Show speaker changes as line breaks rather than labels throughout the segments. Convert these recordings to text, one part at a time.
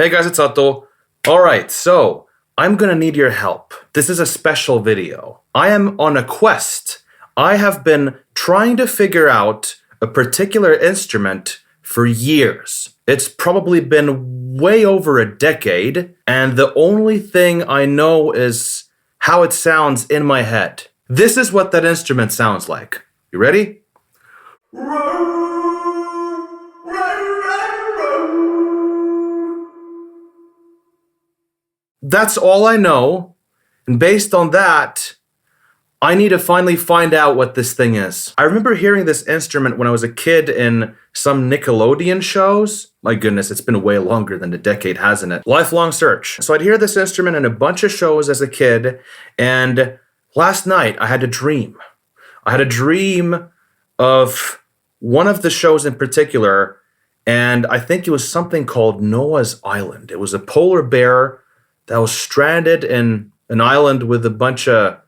Hey guys, it's Otto. Alright, so I'm gonna need your help. This is a special video. I am on a quest. I have been trying to figure out a particular instrument for years. It's probably been way over a decade, and the only thing I know is how it sounds in my head. This is what that instrument sounds like. You ready? That's all I know, and based on that, I need to finally find out what this thing is. I remember hearing this instrument when I was a kid in some Nickelodeon shows. My goodness, it's been way longer than a decade, hasn't it? Lifelong search. So I'd hear this instrument in a bunch of shows as a kid, and last night I had a dream. I had a dream of one of the shows in particular, and I think it was something called Noah's Island. It was a polar bear that was stranded in an island with a bunch of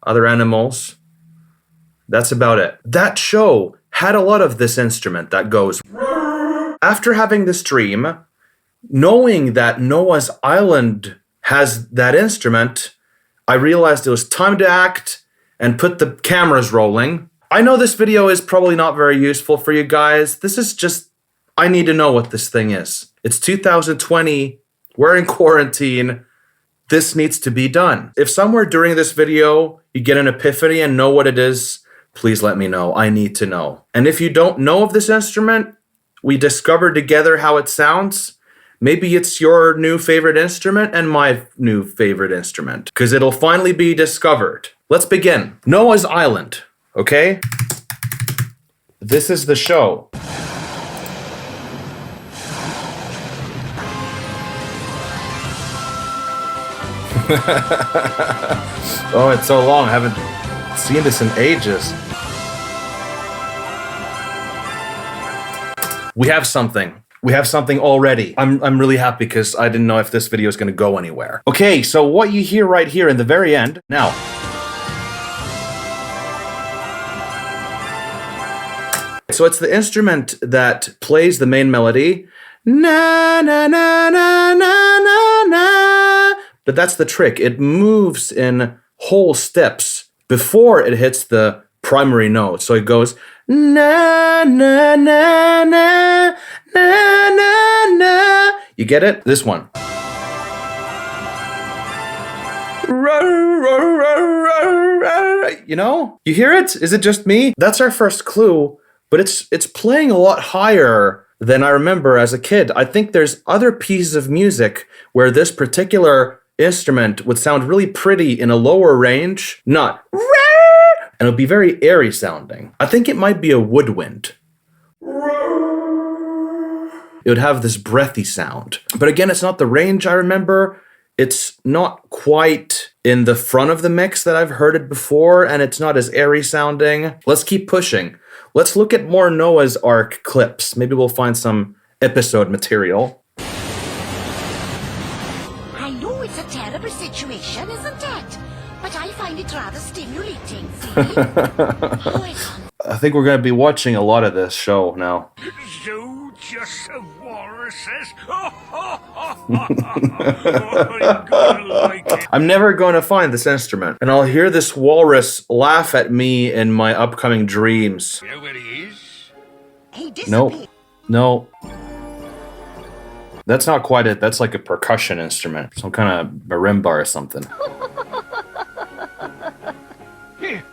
other animals. That's about it. That show had a lot of this instrument that goes. After having this dream, knowing that Noah's Island has that instrument, I realized it was time to act and put the cameras rolling. I know this video is probably not very useful for you guys. This is just, I need to know what this thing is. It's 2020. We're in quarantine. This needs to be done. If somewhere during this video you get an epiphany and know what it is, please let me know. I need to know. And if you don't know of this instrument, we discover together how it sounds. Maybe it's your new favorite instrument and my new favorite instrument, because it'll finally be discovered. Let's begin. Noah's Island, okay? This is the show. Oh, it's so long. I haven't seen this in ages. We have something. We have something already. I'm really happy because I didn't know if this video is going to go anywhere. Okay, so what you hear right here in the very end. Now. So it's the instrument that plays the main melody. Na na na na na na na. But that's the trick. It moves in whole steps before it hits the primary note. So it goes na na na na na na na. You get it? This one. You know? You hear it? Is it just me? That's our first clue, but it's playing a lot higher than I remember as a kid. I think there's other pieces of music where this particular instrument would sound really pretty in a lower range, not and it would be very airy sounding. I think it might be a woodwind. It would have this breathy sound. But again, it's not the range I remember. It's not quite in the front of the mix that I've heard it before, and it's not as airy sounding. Let's keep pushing. Let's look at more Noah's Ark clips. Maybe we'll find some episode material.
Situation, isn't it? But I find it rather stimulating, see?
I think we're going to be watching a lot of this show now.
So just a walruses.
I'm never going to find this instrument, and I'll hear this walrus laugh at me in my upcoming dreams.
You know where he is?
He disappeared.
No. That's not quite it. That's like a percussion instrument. Some kind of marimba or something.
Here,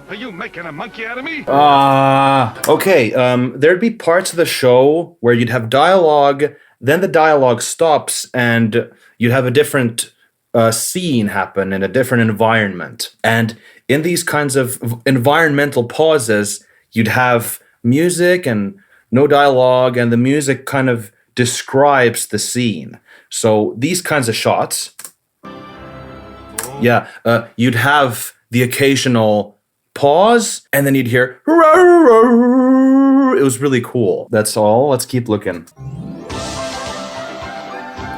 are you making a monkey out of me?
Okay. There'd be parts of the show where you'd have dialogue, then the dialogue stops, and you'd have a different scene happen in a different environment. And in these kinds of environmental pauses, you'd have music and no dialogue, and the music kind of describes the scene. So these kinds of shots, you'd have the occasional pause, and then you'd hear, it was really cool. That's all. Let's keep looking.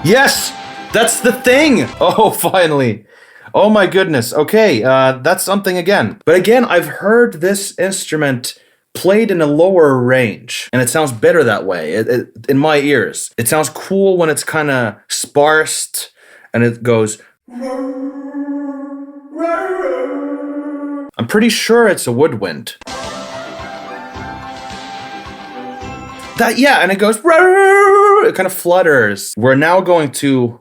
Yes, that's the thing. Oh, finally. Oh my goodness. Okay, that's something again. But again, I've heard this instrument played in a lower range, and it sounds better that way. In my ears, it sounds cool when it's kind of sparse, and it goes. I'm pretty sure it's a woodwind. And it goes. It kind of flutters. We're now going to.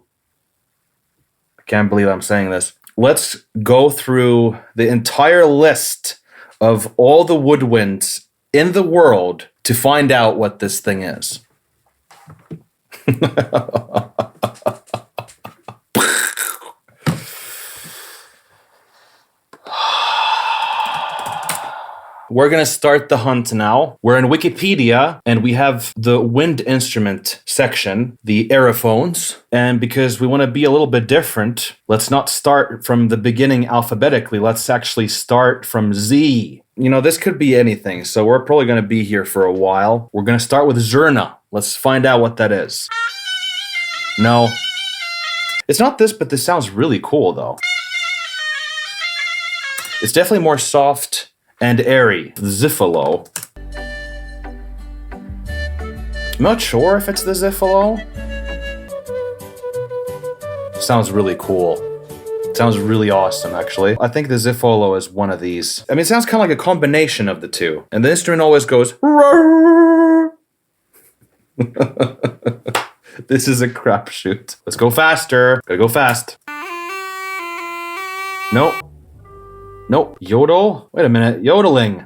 I can't believe I'm saying this. Let's go through the entire list of all the woodwinds in the world to find out what this thing is. We're going to start the hunt now. We're in Wikipedia, and we have the wind instrument section, the aerophones. And because we want to be a little bit different, let's not start from the beginning alphabetically. Let's actually start from Z. You know, this could be anything, so we're probably going to be here for a while. We're going to start with Zerna. Let's find out what that is. No. It's not this, but this sounds really cool, though. It's definitely more soft and airy. Ziffalo. I'm not sure if it's the Ziffalo. Sounds really cool. Sounds really awesome, actually. I think the Ziffolo is one of these. I mean, it sounds kind of like a combination of the two. And the instrument always goes. This is a crapshoot. Let's go faster. Gotta go fast. Nope. Nope. Yodel? Wait a minute. Yodeling.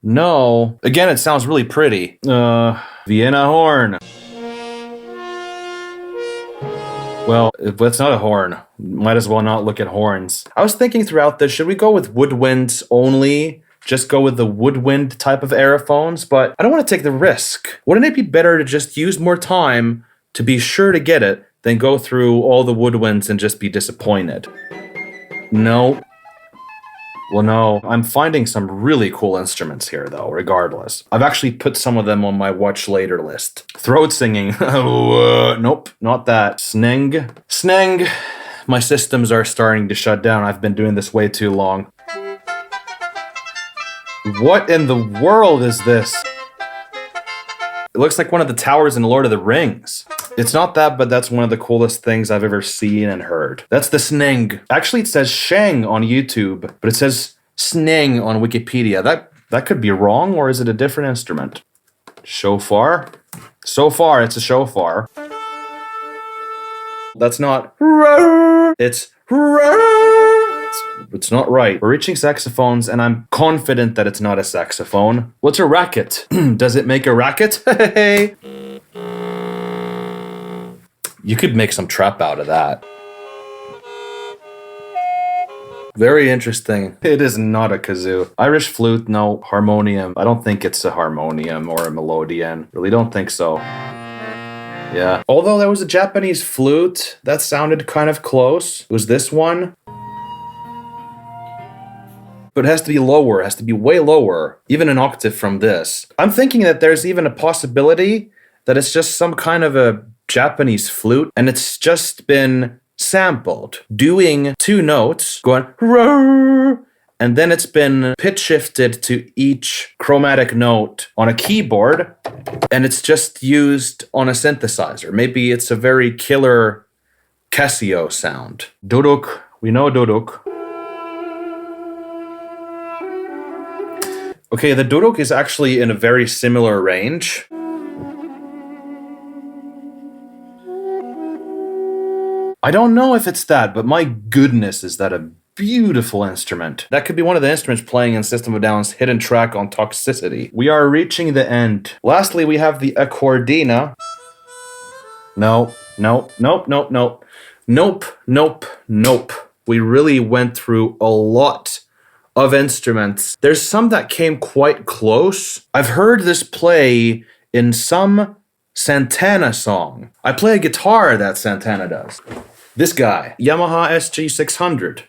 No. Again, it sounds really pretty. Vienna horn. Well, if that's not a horn, might as well not look at horns. I was thinking throughout this, should we go with woodwinds only? Just go with the woodwind type of aerophones, but I don't want to take the risk. Wouldn't it be better to just use more time to be sure to get it than go through all the woodwinds and just be disappointed? No. Well, no. I'm finding some really cool instruments here, though, regardless. I've actually put some of them on my watch later list. Throat singing. Nope, not that. Sneng. Sneng. My systems are starting to shut down. I've been doing this way too long. What in the world is this? It looks like one of the towers in Lord of the Rings. It's not that, but that's one of the coolest things I've ever seen and heard. That's the sneng. Actually, it says sheng on YouTube, but it says sneng on Wikipedia. That could be wrong, or is it a different instrument? Shofar? So far, it's a shofar. That's not. It's. It's not right. We're reaching saxophones, and I'm confident that it's not a saxophone. What's a racket? Does it make a racket? Hey. You could make some trap out of that. Very interesting. It is not a kazoo. Irish flute, no. Harmonium. I don't think it's a harmonium or a melodeon. Really don't think so. Yeah. Although there was a Japanese flute that sounded kind of close. It was this one. But it has to be lower. It has to be way lower. Even an octave from this. I'm thinking that there's even a possibility that it's just some kind of a Japanese flute, and it's just been sampled, doing two notes, going rrr, and then it's been pitch shifted to each chromatic note on a keyboard, and it's just used on a synthesizer. Maybe it's a very killer Casio sound. Duduk, we know Duduk. Okay, the duduk is actually in a very similar range. I don't know if it's that, but my goodness, is that a beautiful instrument. That could be one of the instruments playing in System of a Down's hidden track on Toxicity. We are reaching the end. Lastly, we have the accordina. No. Nope. We really went through a lot of instruments. There's some that came quite close. I've heard this play in some Santana song. I play a guitar that Santana does. This guy, Yamaha SG600.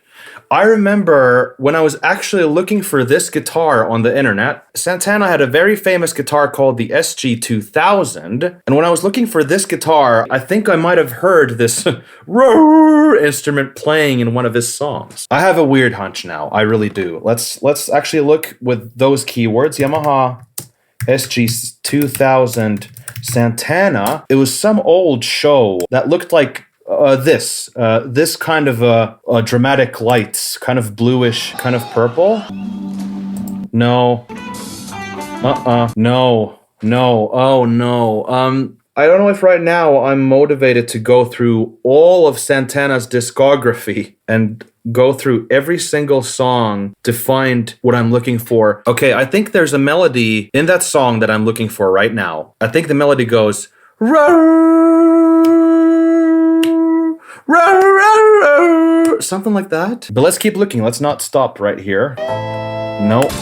I remember when I was actually looking for this guitar on the internet, Santana had a very famous guitar called the SG-2000. And when I was looking for this guitar, I think I might have heard this instrument playing in one of his songs. I have a weird hunch now. I really do. Let's actually look with those keywords. Yamaha SG-2000 Santana. It was some old show that looked like this kind of dramatic lights, kind of bluish, kind of purple. No. No. Oh no. I don't know if right now I'm motivated to go through all of Santana's discography and go through every single song to find what I'm looking for. Okay, I think there's a melody in that song that I'm looking for right now. I think the melody goes something like that. But let's keep looking. Let's not stop right here. Nope.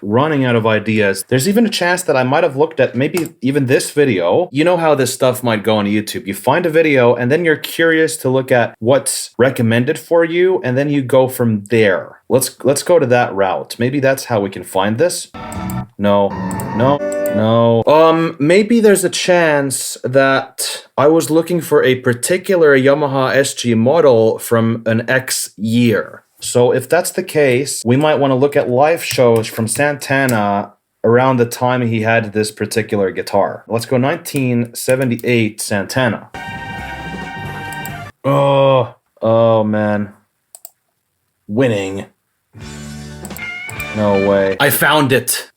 Running out of ideas. There's even a chance that I might have looked at maybe even this video. You know how this stuff might go on YouTube. You find a video and then you're curious to look at what's recommended for you, and then you go from there. Let's go to that route. Maybe that's how we can find this. No. Maybe there's a chance that I was looking for a particular Yamaha SG model from an X year. So if that's the case, we might want to look at live shows from Santana around the time he had this particular guitar. Let's go 1978 Santana. Oh man. Winning. No way. I found it.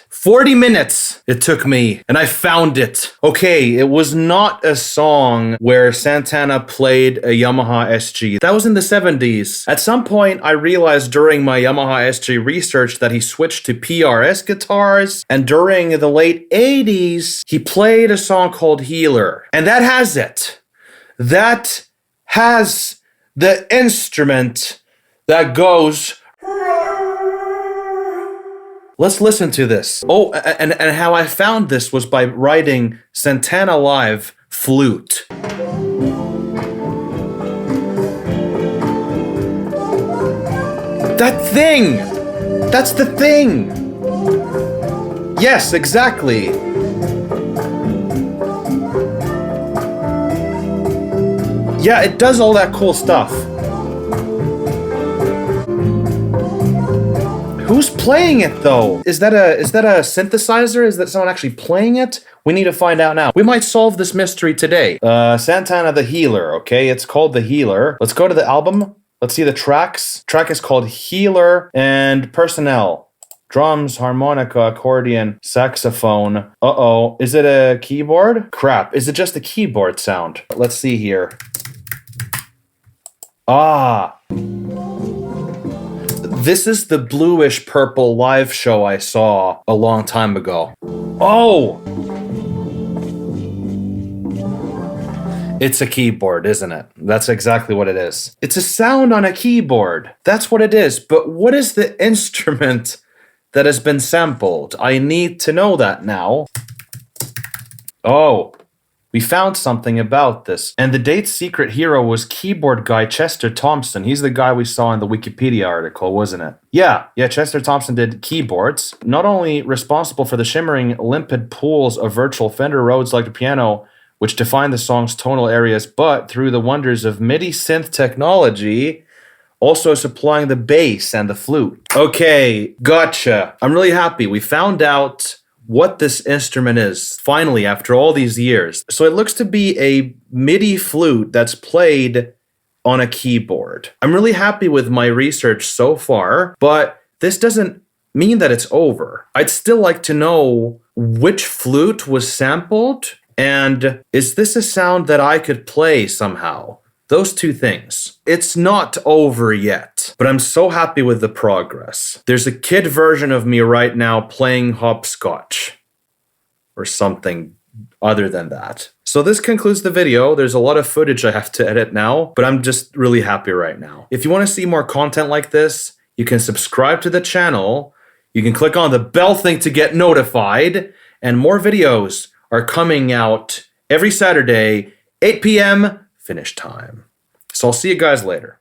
40 minutes it took me, and I found it. Okay, it was not a song where Santana played a Yamaha SG. That was in the 70s. At some point, I realized during my Yamaha SG research that he switched to PRS guitars, and during the late 80s, he played a song called Healer. And that has it. That has the instrument that goes... Let's listen to this. Oh, and how I found this was by writing Santana Live Flute. That thing! That's the thing! Yes, exactly. Yeah, it does all that cool stuff. Who's playing it though? Is that a synthesizer? Is that someone actually playing it? We need to find out now. We might solve this mystery today. Santana the Healer, okay? It's called The Healer. Let's go to the album. Let's see the tracks. Track is called Healer and Personnel. Drums, harmonica, accordion, saxophone. Uh-oh. Is it a keyboard? Crap. Is it just a keyboard sound? Let's see here. Ah. This is the bluish purple live show I saw a long time ago. Oh! It's a keyboard, isn't it? That's exactly what it is. It's a sound on a keyboard. That's what it is. But what is the instrument that has been sampled? I need to know that now. Oh. We found something about this. And the date's secret hero was keyboard guy Chester Thompson. He's the guy we saw in the Wikipedia article, wasn't it? Yeah, Chester Thompson did keyboards. Not only responsible for the shimmering, limpid pools of virtual Fender Rhodes like the piano, which define the song's tonal areas, but through the wonders of MIDI synth technology, also supplying the bass and the flute. Okay, gotcha. I'm really happy. We found out what this instrument is, finally, after all these years. So it looks to be a MIDI flute that's played on a keyboard. I'm really happy with my research so far, but this doesn't mean that it's over. I'd still like to know which flute was sampled, and is this a sound that I could play somehow? Those two things. It's not over yet, but I'm so happy with the progress. There's a kid version of me right now playing hopscotch or something other than that. So this concludes the video. There's a lot of footage I have to edit now, but I'm just really happy right now. If you want to see more content like this, you can subscribe to the channel. You can click on the bell thing to get notified, and more videos are coming out every Saturday, 8 p.m. finish time. So I'll see you guys later.